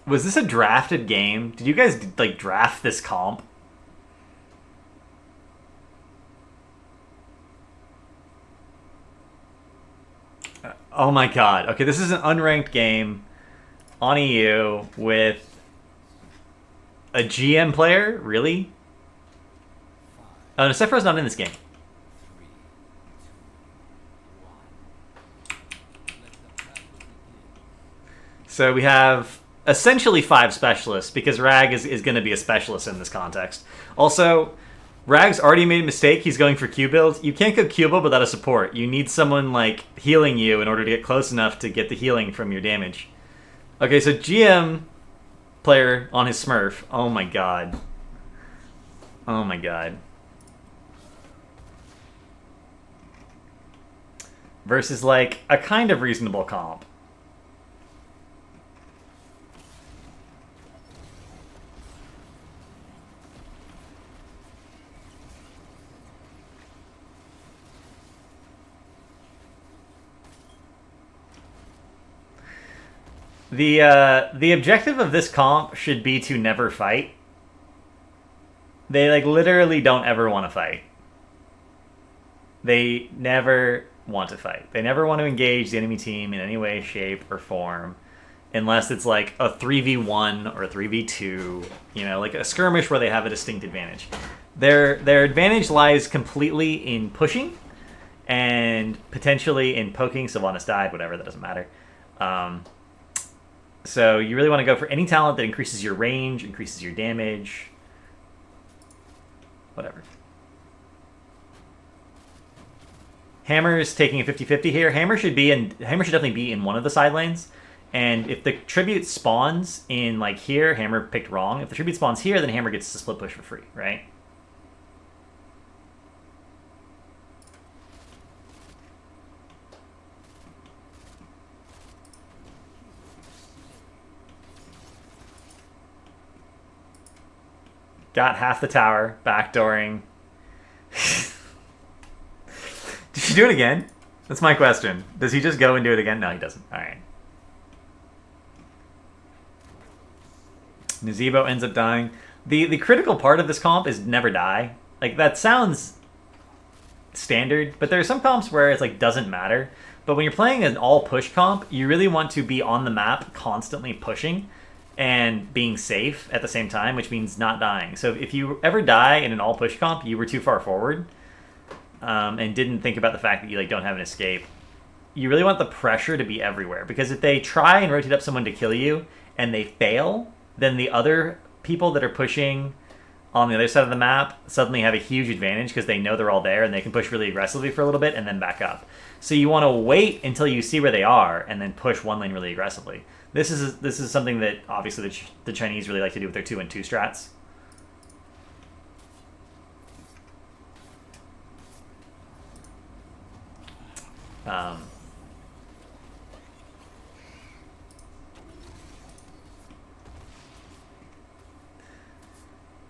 Was this a drafted game? Did you guys like draft this comp? Oh my god. Okay, this is an unranked game on EU with a GM player? Really? Oh, no, Sephiroth's not in this game. So we have essentially 5 specialists because Rag is going to be a specialist in this context. Also, Rag's already made a mistake. He's going for Q build. You can't go Q build without a support. You need someone like healing you in order to get close enough to get the healing from your damage. Okay, so GM player on his Smurf. Oh my god. Oh my god. Versus like a kind of reasonable comp. The objective of this comp should be to never fight. They like literally don't ever want to fight. They never want to fight. They never want to engage the enemy team in any way, shape, or form, unless it's like a 3v1 or a 3v2, you know, like a skirmish where they have a distinct advantage. Their advantage lies completely in pushing and potentially in poking. Sylvanas died, whatever, that doesn't matter. So you really want to go for any talent that increases your range, increases your damage, whatever. Hammer's taking a 50-50 here. Hammer should definitely be in one of the side lanes. And if the tribute spawns in like here, Hammer picked wrong. If the tribute spawns here, then Hammer gets to split push for free, right? Got half the tower, backdooring. Did she do it again? That's my question. Does he just go and do it again? No, he doesn't. Alright. Nazebo ends up dying. The critical part of this comp is never die. Like, that sounds standard, but there are some comps where it's like doesn't matter. But when you're playing an all-push comp, you really want to be on the map constantly pushing and being safe at the same time, which means not dying. So if you ever die in an all-push comp, you were too far forward and didn't think about the fact that you like don't have an escape. You really want the pressure to be everywhere, because if they try and rotate up someone to kill you and they fail, then the other people that are pushing on the other side of the map suddenly have a huge advantage because they know they're all there and they can push really aggressively for a little bit and then back up. So you want to wait until you see where they are and then push one lane really aggressively. This is something that obviously the Chinese really like to do with their 2-and-2 strats.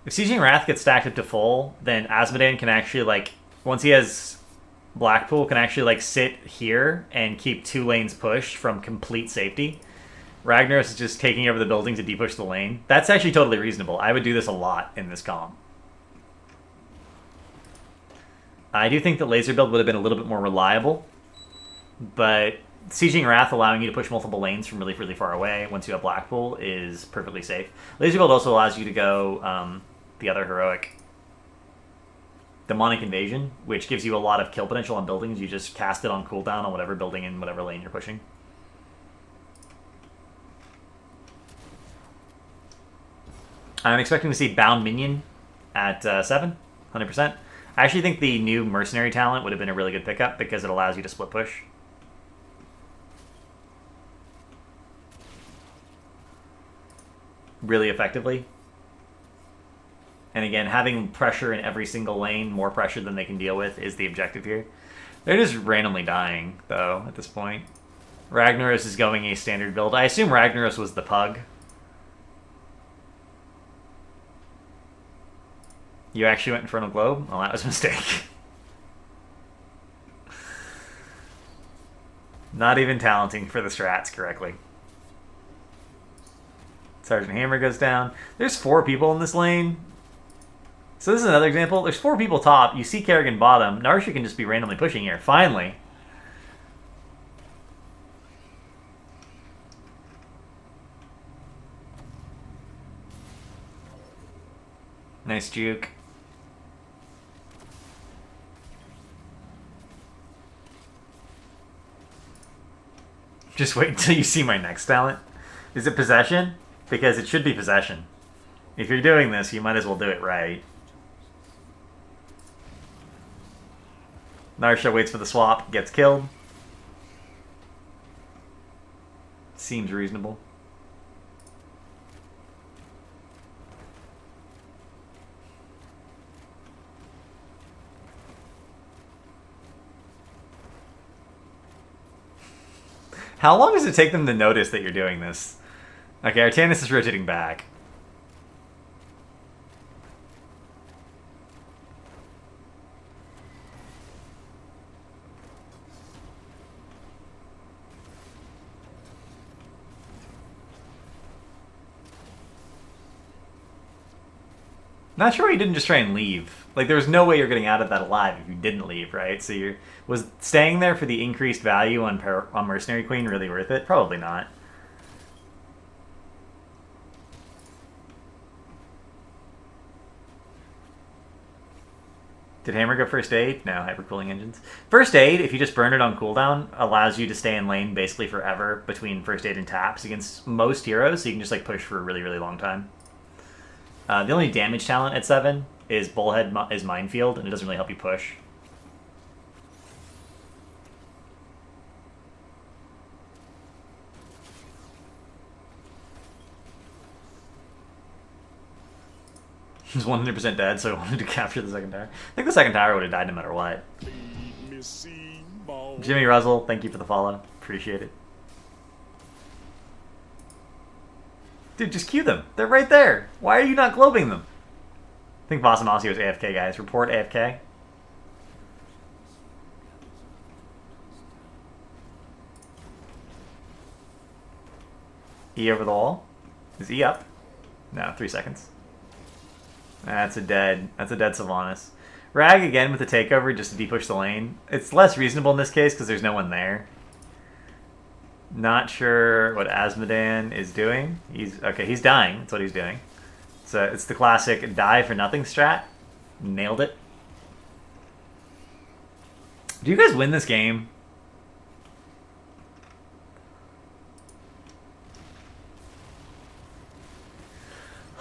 If Sieging Wrath gets stacked up to full, then Asmodean can actually, like, once he has Blackpool, can actually, like, sit here and keep 2 lanes pushed from complete safety. Ragnaros is just taking over the building to depush the lane. That's actually totally reasonable. I would do this a lot in this comp. I do think that Laser Build would have been a little bit more reliable, but Sieging Wrath allowing you to push multiple lanes from really, really far away once you have Blackpool is perfectly safe. Laser Build also allows you to go the other heroic, Demonic Invasion, which gives you a lot of kill potential on buildings. You just cast it on cooldown on whatever building in whatever lane you're pushing. I'm expecting to see Bound Minion at 7, 100%. I actually think the new Mercenary talent would have been a really good pickup because it allows you to split push. Really effectively. And again, having pressure in every single lane, more pressure than they can deal with, is the objective here. They're just randomly dying, though, at this point. Ragnaros is going a standard build. I assume Ragnaros was the pug. You actually went Infernal Globe? Well, that was a mistake. Not even talenting for the strats correctly. Sergeant Hammer goes down. There's 4 people in this lane. So this is another example. There's 4 people top. You see Kerrigan bottom. Narsha can just be randomly pushing here. Finally. Nice juke. Just wait until you see my next talent. Is it possession? Because it should be possession. If you're doing this, you might as well do it right. Narsha waits for the swap, gets killed. Seems reasonable. How long does it take them to notice that you're doing this? Okay, Artanis is rotating back. Not sure why you didn't just try and leave. Like, there was no way you're getting out of that alive if you didn't leave, right? So you're... Was staying there for the increased value on Mercenary Queen really worth it? Probably not. Did Hammer go first aid? No, hypercooling engines. First aid, if you just burn it on cooldown, allows you to stay in lane basically forever between first aid and taps against most heroes, so you can just like push for a really, really long time. The only damage talent at 7 is Bullhead is Minefield, and it doesn't really help you push. He's 100% dead, so I wanted to capture the second tower. I think the second tower would have died no matter what. Jimmy Ruzzle, thank you for the follow. Appreciate it. Dude, just queue them. They're right there. Why are you not globing them? I think Vasamasio is AFK, guys. Report AFK. E over the wall. Is E up? No, 3 seconds. That's a dead Sylvanas. Rag again with the takeover just to de-push the lane. It's less reasonable in this case because there's no one there. Not sure what Asmodan is doing. He's dying. That's what he's doing. So it's the classic die for nothing strat. Nailed it. Do you guys win this game?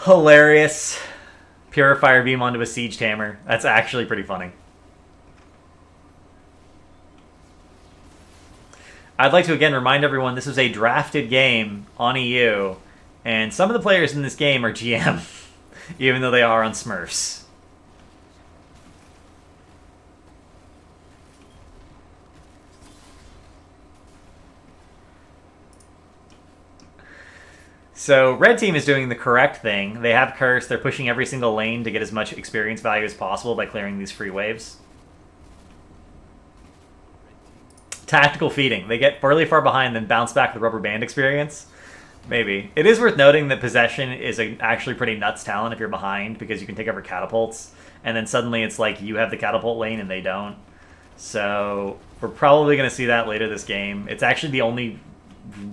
Hilarious. Purifier beam onto a Siege Hammer. That's actually pretty funny. I'd like to again remind everyone this is a drafted game on EU, and some of the players in this game are GM, even though they are on Smurfs. So red team is doing the correct thing. They have Curse. They're pushing every single lane to get as much experience value as possible by clearing these free waves. Tactical feeding. They get fairly far behind, then bounce back with rubber band experience. Maybe. It is worth noting that Possession is actually pretty nuts talent if you're behind, because you can take over catapults, and then suddenly it's like you have the catapult lane and they don't. So we're probably going to see that later this game. It's actually the only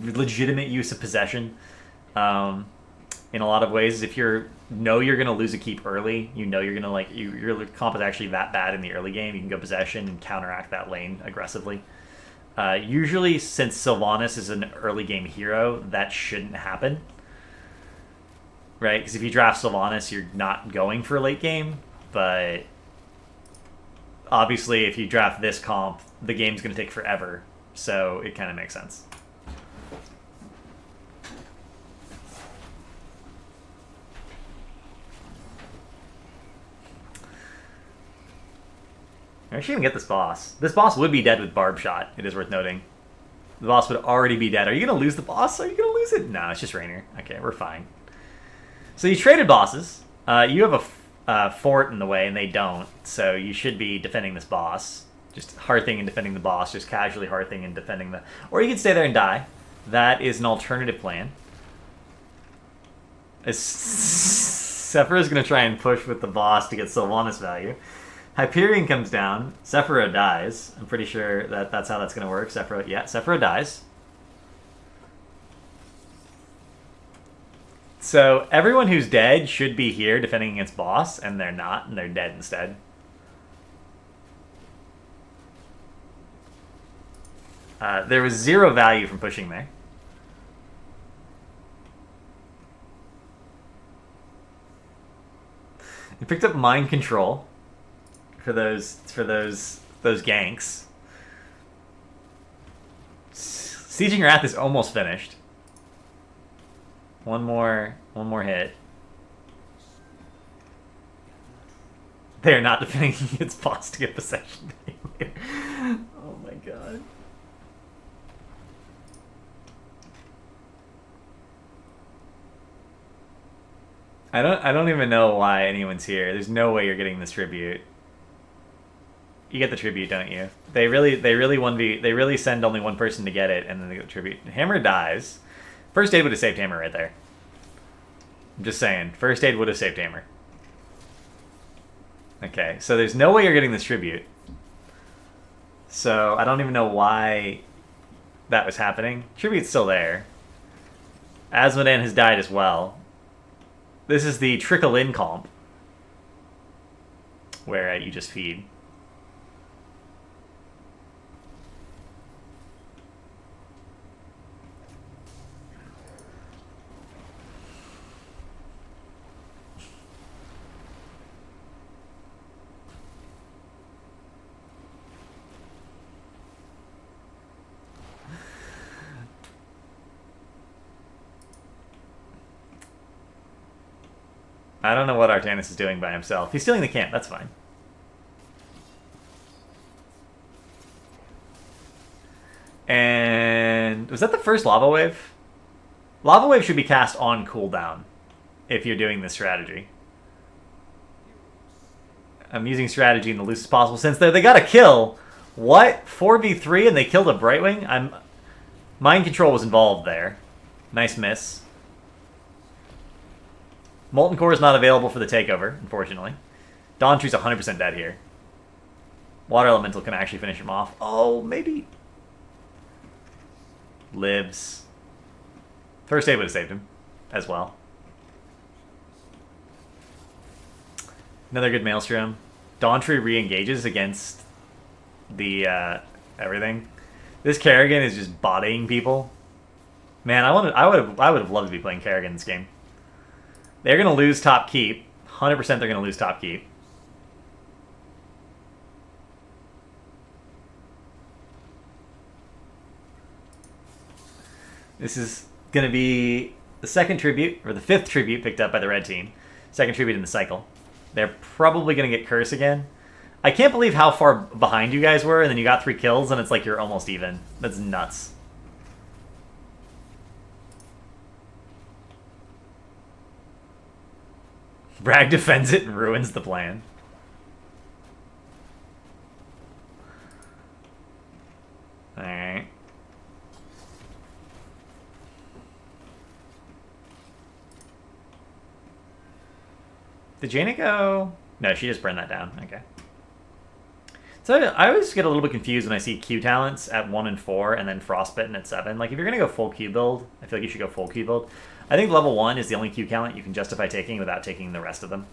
legitimate use of Possession. In a lot of ways, if you're going to lose a keep early, you're going to your comp is actually that bad in the early game, you can go Possession and counteract that lane aggressively. Usually, since Sylvanas is an early game hero, that shouldn't happen, right? Because if you draft Sylvanas, you're not going for a late game, but obviously if you draft this comp, the game's going to take forever, so it kind of makes sense. I actually even get this boss. This boss would be dead with Barb Shot, it is worth noting. The boss would already be dead. Are you going to lose the boss? Are you going to lose it? No, it's just Raynor. Okay, we're fine. So you traded bosses. You have a fort in the way, and they don't. So you should be defending this boss. Just Hearthing and defending the boss. Just casually Hearthing and defending the... Or you can stay there and die. That is an alternative plan. Sephiroth's going to try and push with the boss to get Sylvanas value. Hyperion comes down. Sephiroth dies. I'm pretty sure that's how that's going to work. Sephiroth dies. So everyone who's dead should be here defending against boss, and they're not, and they're dead instead. There was 0 value from pushing there. You picked up mind control for those ganks. Sieging Wrath is almost finished. One more hit. They're not defending against boss to get possession. Oh my god. I don't even know why anyone's here. There's no way you're getting this tribute. You get the tribute, don't you? They really send only one person to get it, and then they get the tribute. Hammer dies. First aid would have saved Hammer right there. I'm just saying. First aid would have saved Hammer. Okay, so there's no way you're getting this tribute. So I don't even know why that was happening. Tribute's still there. Asmodan has died as well. This is the trickle-in comp, where you just feed. I don't know what Artanis is doing by himself. He's stealing the camp, that's fine. And was that the first lava wave? Lava wave should be cast on cooldown if you're doing this strategy. I'm using strategy in the loosest possible sense there. They got a kill. What? 4v3 and they killed a Brightwing? Mind control was involved there. Nice miss. Molten Core is not available for the takeover, unfortunately. Dawn Tree's 100% dead here. Water Elemental can actually finish him off. Oh, maybe. Lives. First aid would have saved him as well. Another good Maelstrom. Dawn Tree re-engages against the everything. This Kerrigan is just bodying people. Man, I would have loved to be playing Kerrigan in this game. They're going to lose top keep. 100% they're going to lose top keep. This is going to be the second tribute, or the 5th tribute picked up by the red team. Second tribute in the cycle. They're probably going to get Curse again. I can't believe how far behind you guys were, and then you got 3 kills, and it's like you're almost even. That's nuts. Bragg defends it and ruins the plan. Alright. Did Jaina go? No, she just burned that down. Okay. So I always get a little bit confused when I see Q talents at 1 and 4 and then Frostbitten at 7. Like, if you're going to go full Q build, I feel like you should go full Q build. I think level 1 is the only Q talent you can justify taking without taking the rest of them.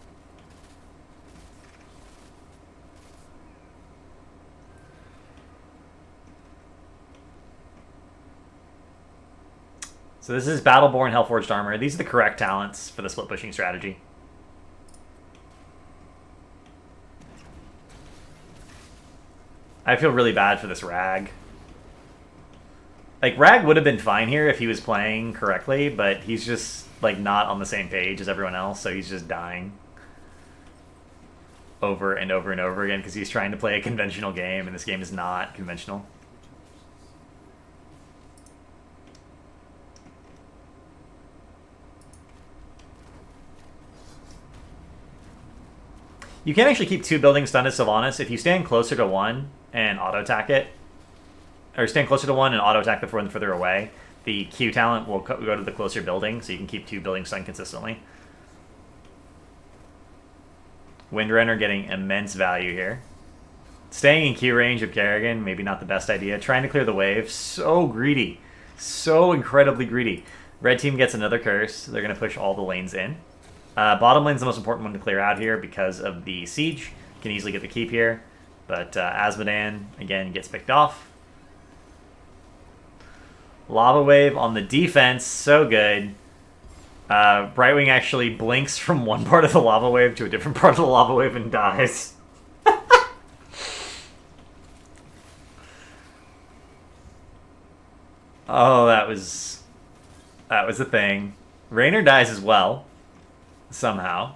So this is Battleborn, Hellforged Armor. These are the correct talents for the split pushing strategy. I feel really bad for this Rag. Like, Rag would have been fine here if he was playing correctly, but he's just, like, not on the same page as everyone else, so he's just dying over and over and over again because he's trying to play a conventional game, and this game is not conventional. You can actually keep 2 buildings stunned as Sylvanas if you stand closer to 1 and auto-attack it. Or stand closer to 1 and auto-attack the one further away. the Q talent will go to the closer building, so you can keep 2 buildings stunned consistently. Windrunner getting immense value here. Staying in Q range of Kerrigan, maybe not the best idea. Trying to clear the wave, so greedy. So incredibly greedy. Red team gets another curse. They're going to push all the lanes in. Bottom lane's the most important one to clear out here because of the siege. Can easily get the keep here. But Azmodan, again, gets picked off. Lava Wave on the defense, so good. Brightwing actually blinks from one part of the lava wave to a different part of the lava wave and dies. Oh, that was a thing. Raynor dies as well, somehow.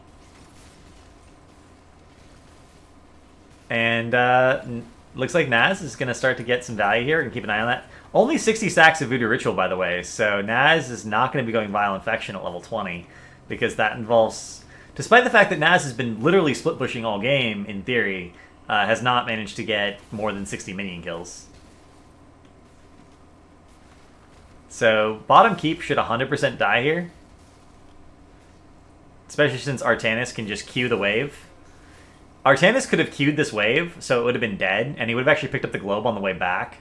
And looks like Naz is going to start to get some value here. And keep an eye on that. Only 60 stacks of Voodoo Ritual, by the way, so Naz is not going to be going Vile Infection at level 20, because that involves... Despite the fact that Naz has been literally split-pushing all game, in theory, has not managed to get more than 60 minion kills. So, bottom keep should 100% die here. Especially since Artanis can just Q the wave. Artanis could have queued this wave, so it would have been dead, and he would have actually picked up the globe on the way back.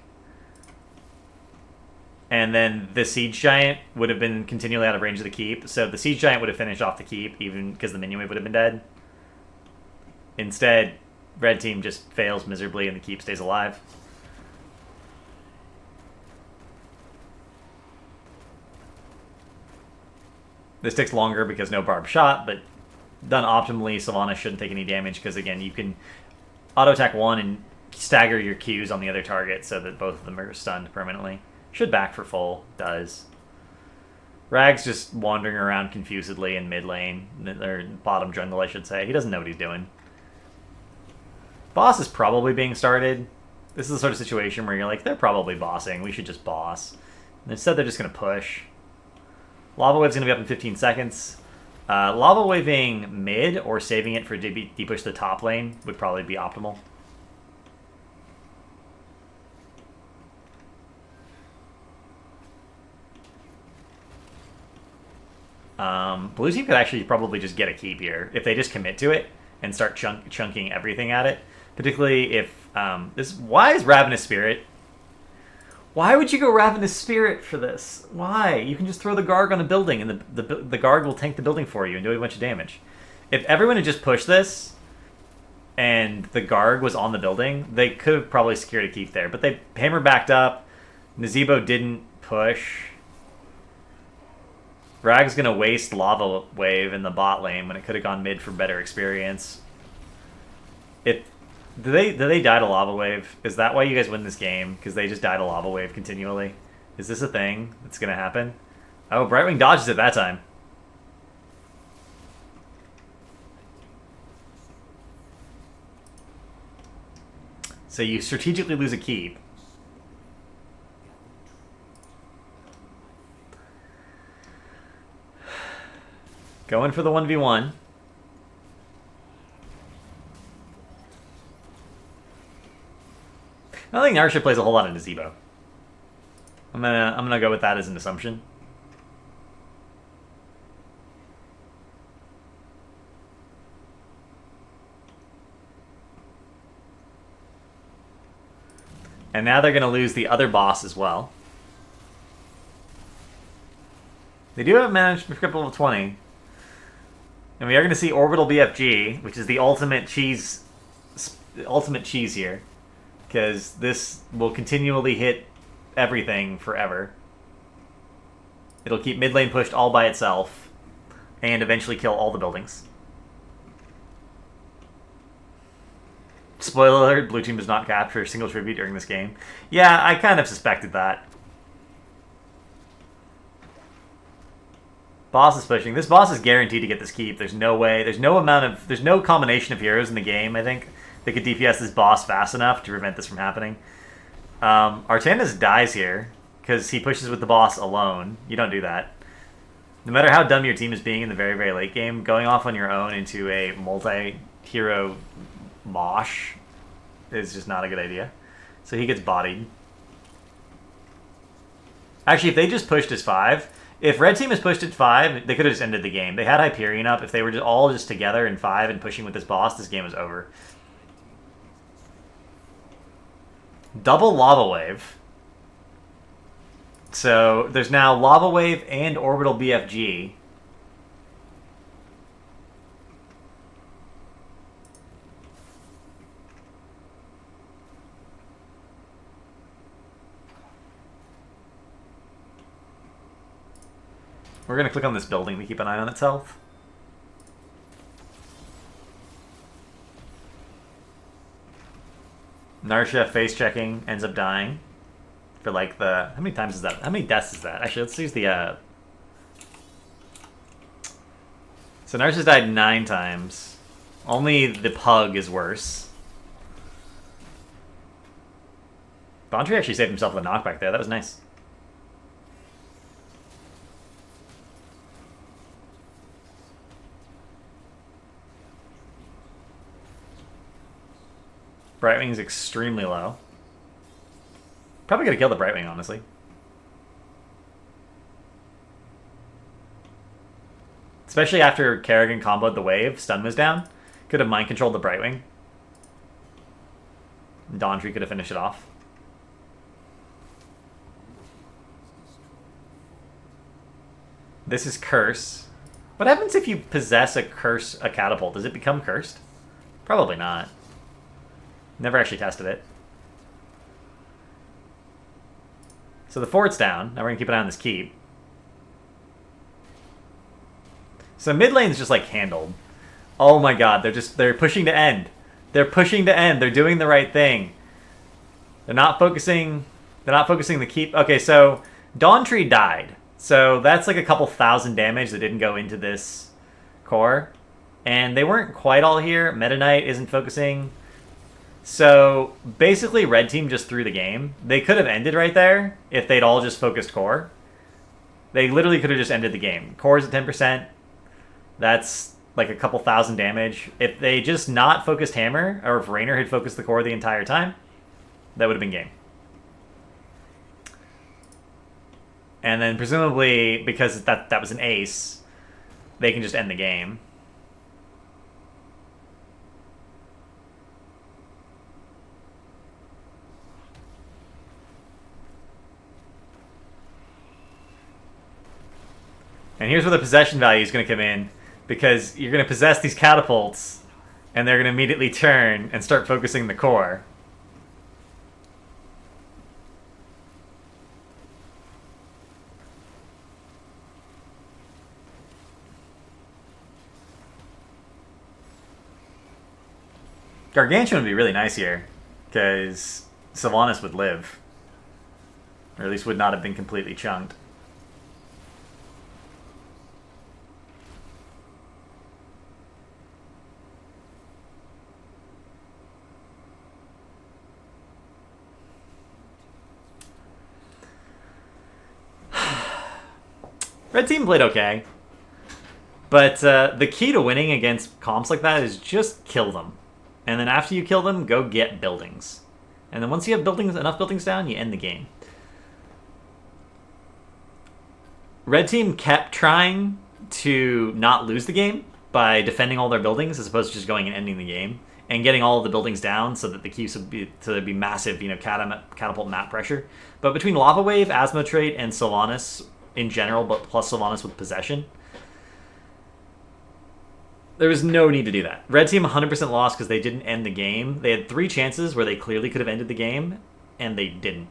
And then the Siege Giant would have been continually out of range of the keep. So the Siege Giant would have finished off the keep, even because the minion wave would have been dead. Instead, red team just fails miserably and the keep stays alive. This takes longer because no barb shot, but done optimally, Sylvanas shouldn't take any damage because, again, you can auto-attack one and stagger your Qs on the other target so that both of them are stunned permanently. Should back for full. Does. Rag's just wandering around confusedly in mid lane. Or bottom jungle, I should say. He doesn't know what he's doing. Boss is probably being started. This is the sort of situation where you're like, they're probably bossing. We should just boss. And instead, they're just going to push. Lava Wave's going to be up in 15 seconds. Lava Waving mid or saving it for depush the top lane would probably be optimal. Blue team could actually probably just get a keep here if they just commit to it and start chunking everything at it. Particularly if why is Ravenous Spirit? Why would you go Ravenous Spirit for this? Why? You can just throw the Garg on a building and the Garg will tank the building for you and do a bunch of damage. If everyone had just pushed this and the Garg was on the building, they could have probably secured a keep there. But they hammer backed up. Nazebo didn't push. Rag's going to waste Lava Wave in the bot lane when it could have gone mid for better experience. Do they die to Lava Wave? Is that why you guys win this game? Because they just die to Lava Wave continually? Is this a thing that's going to happen? Oh, Brightwing dodges it that time. So you strategically lose a keep. Going for the 1v1. I don't think Narsha plays a whole lot of Nazebo. I'm gonna go with that as an assumption. And now they're gonna lose the other boss as well. They do have managed to pick up level 20. And we are going to see Orbital BFG, which is the ultimate cheese here. Because this will continually hit everything forever. It'll keep mid lane pushed all by itself. And eventually kill all the buildings. Spoiler alert, blue team does not capture a single tribute during this game. Yeah, I kind of suspected that. Boss is pushing. This boss is guaranteed to get this keep. There's no way. There's no combination of heroes in the game, I think, that could DPS this boss fast enough to prevent this from happening. Artanis dies here because he pushes with the boss alone. You don't do that. No matter how dumb your team is being in the very, very late game, going off on your own into a multi-hero mosh is just not a good idea. So he gets bodied. Actually, if they just pushed as 5, if red team has pushed at 5, they could have just ended the game. They had Hyperion up. If they were all just together in 5 and pushing with this boss, this game was over. Double Lava Wave. So there's now Lava Wave and Orbital BFG. We're going to click on this building to keep an eye on itself. Narsha face checking, ends up dying. For like the... How many times is that? How many deaths is that? Actually, let's use the... So Narsha's died 9 times. Only the pug is worse. Bondry actually saved himself with a knockback there. That was nice. Brightwing's extremely low. Probably gonna kill the Brightwing, honestly. Especially after Kerrigan comboed the wave, stun was down. Could have mind controlled the Brightwing. Dondry could have finished it off. This is Curse. What happens if you possess a catapult? Does it become cursed? Probably not. Never actually tested it. So the fort's down. Now we're gonna keep an eye on this keep. So mid lane's just like handled. Oh my god, they're pushing to end. They're pushing to end. They're doing the right thing. They're not focusing the keep. Okay, so Dawntree died. So that's like a couple thousand damage that didn't go into this core. And they weren't quite all here. Meta Knight isn't focusing. So basically red team just threw the game. They could have ended right there if they'd all just focused core. They literally could have just ended the game. Core's at 10%. That's like a couple thousand damage. If they just not focused hammer, or if Raynor had focused the core the entire time, that would have been game. And then presumably, because that was an ace, they can just end the game. And here's where the possession value is going to come in, because you're going to possess these catapults, and they're going to immediately turn and start focusing the core. Gargantuan would be really nice here, because Sylvanas would live. Or at least would not have been completely chunked. Red team played okay. But the key to winning against comps like that is just kill them. And then after you kill them, go get buildings. And then once you have enough buildings down, you end the game. Red team kept trying to not lose the game by defending all their buildings as opposed to just going and ending the game. And getting all of the buildings down so that the keeps would be, so there'd be massive, catapult map pressure. But between Lava Wave, Asmo Trait, and Sylvanas in general, but plus Sylvanas with possession, there was no need to do that. Red team 100% lost because they didn't end the game. They had 3 chances where they clearly could have ended the game, and they didn't.